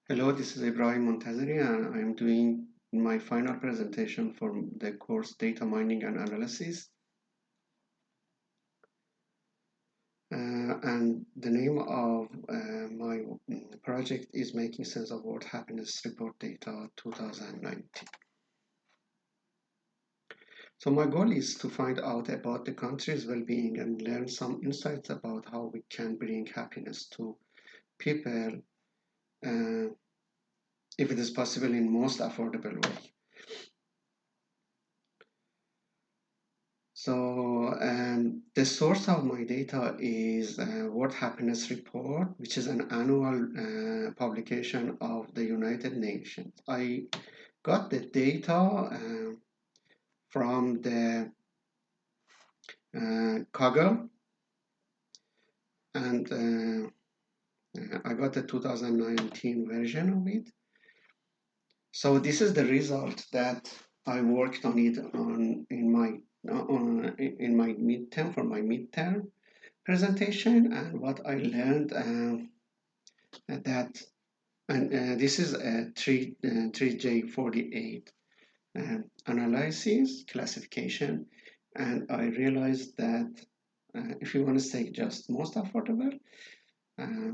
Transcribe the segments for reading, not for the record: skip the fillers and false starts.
Hello, this is Ibrahim Montazeri, and I'm doing my final presentation for the course Data Mining and Analysis. And the name of my project is Making Sense of World Happiness Report Data 2019. So my goal is to find out about the country's well-being and learn some insights about how we can bring happiness to people, uh, if it is possible in most affordable way. So the source of my data is World Happiness Report, which is an annual publication of the United Nations. I got the data from the Kaggle, and I got the 2019 version of it. So this is the result that I worked on it in my midterm for my midterm presentation, and what I learned that and this is a 3J48 analysis classification, and I realized that if you want to say just most affordable, uh,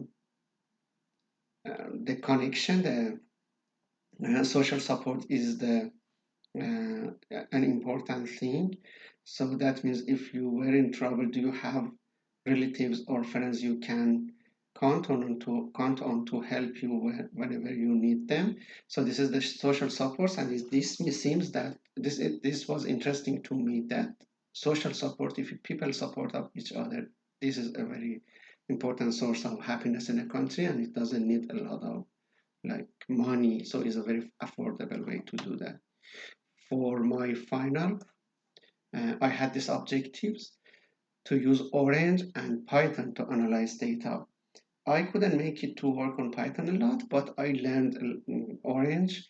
the connection, the social support is the an important thing. So that means if you were in trouble, do you have relatives or friends you can count on to help you whenever you need them? So this is the social support, and this seems that this was interesting to me, that social support, if people support of each other, this is a very important source of happiness in a country, and it doesn't need a lot of like money, so it's a very affordable way to do that. For my final, I had these objectives to use Orange and Python to analyze data. I couldn't make it to work on Python a lot, but I learned Orange,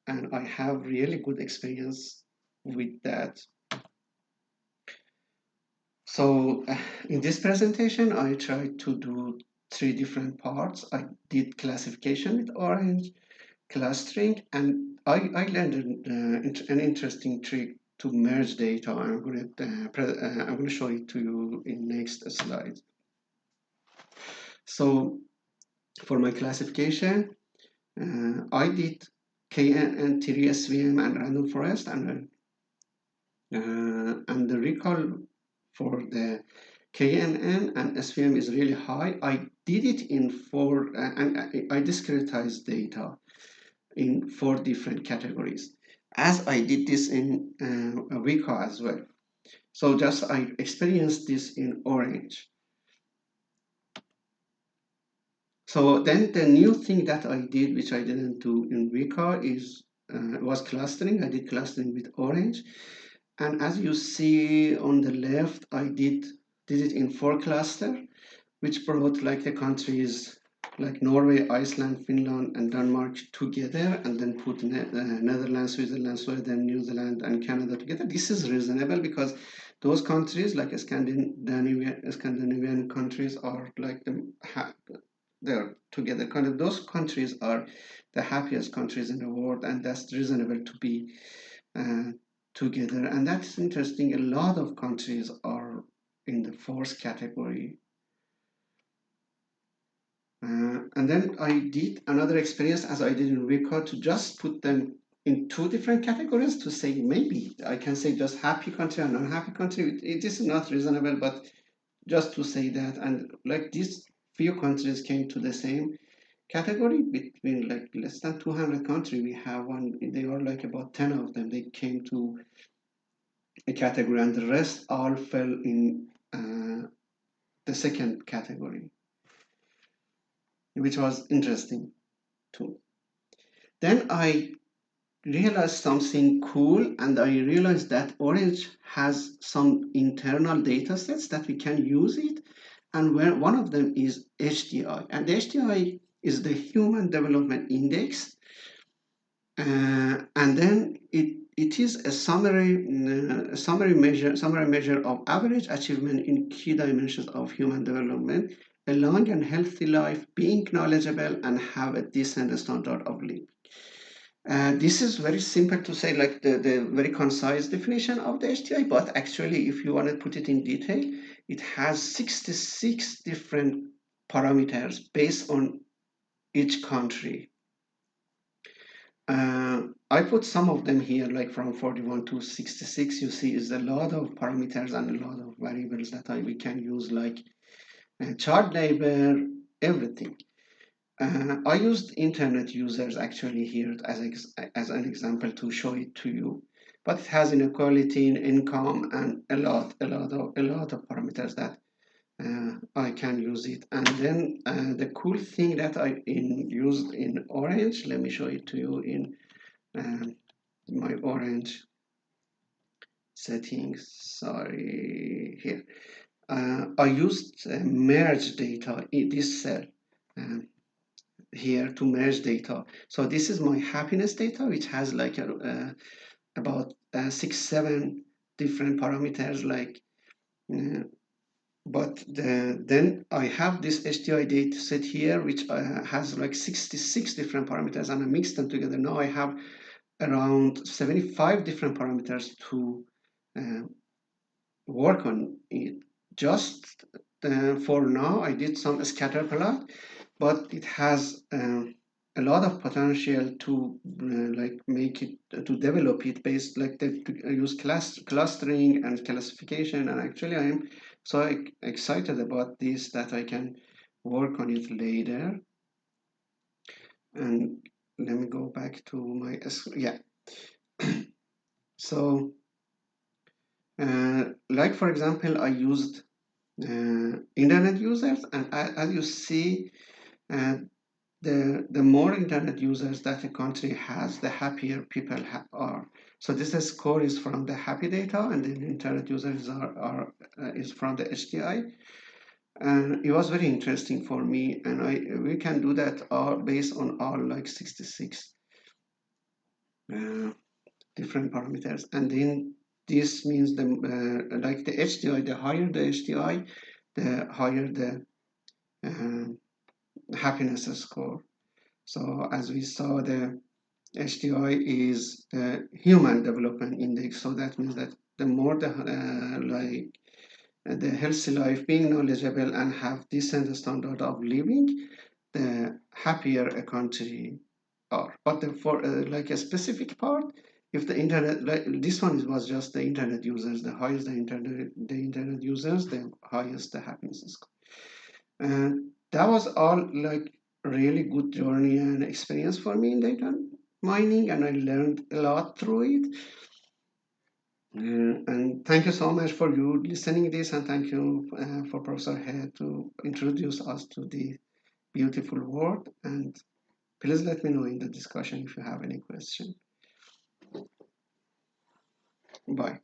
and I have really good experience with that. So in this presentation, I tried to do three different parts. I did classification with Orange, clustering, and I learned an interesting trick to merge data. I'm going to show it to you in next slide. So for my classification, I did KNN, Tree SVM, and random forest, and the recall for the KNN and SVM is really high. I did it in four, and I discretized data in four different categories, as I did this in Weka as well. So just I experienced this in Orange. So then the new thing that I did, which I didn't do in Weka, was clustering. I did clustering with Orange, and as you see on the left, I did it in four cluster, which brought like the countries like Norway, Iceland, Finland, and Denmark together, and then put Netherlands, Switzerland, Sweden, New Zealand, and Canada together. This is reasonable because those countries, like Scandinavian countries, are like they're together. Kind of those countries are the happiest countries in the world, and that's reasonable to be uh, together. And that's interesting. A lot of countries are in the fourth category. And then I did another experience as I did in Weka to just put them in two different categories to say maybe I can say just happy country and unhappy country. It is not reasonable, but just to say that. And like these few countries came to the same category between like less than 200 countries. We have one, they are like about 10 of them. They came to a category, and the rest all fell in the second category, which was interesting too. Then I realized something cool, and I realized that Orange has some internal data sets that we can use it, and where one of them is HDI, and the HDI is the Human Development Index, and then it is a summary measure of average achievement in key dimensions of human development a long and healthy life, being knowledgeable, and have a decent standard of living. This is very simple to say, like the very concise definition of the HTI, but actually, if you want to put it in detail, it has 66 different parameters based on each country. I put some of them here, like from 41 to 66. You see, is a lot of parameters and a lot of variables that we can use, like child labor, everything. I used internet users actually here as an example to show it to you, but it has inequality in income and a lot of parameters that I can use it. And then the cool thing that used in Orange, let me show it to you in my Orange settings. Sorry, here. I used merge data in this cell. Um, here to merge data. So this is my happiness data, which has like about 6, 7 different parameters. Like, but then I have this HDI data set here, which has like 66 different parameters, and I mix them together. Now I have around 75 different parameters to uh, work on it. Just for now, I did some scatter plot, but it has a lot of potential to like make it to develop it based like to use clustering and classification. And actually, I am so excited about this that I can work on it later. And let me go back to my yeah. So like for example, I used internet users, and as you see, uh, the more internet users that a country has, the happier people are. So this score is from the happy data, and the internet users are is from the HDI. And it was very interesting for me, and we can do that all based on all like 66 uh, different parameters. And then this means the like the HDI, the higher the HDI, the higher the happiness score. So as we saw, the HDI is the Human Development Index. So that means that the more the the healthy life, being knowledgeable, and have decent standard of living, the happier a country are. But for like a specific part, if the internet, like this one was just the internet users, the highest the internet users, the highest the happiness score. And that was all like really good journey and experience for me in data mining, and I learned a lot through it. And thank you so much for you listening this, and thank you for Professor Head to introduce us to the beautiful world. And please let me know in the discussion if you have any question. Bye.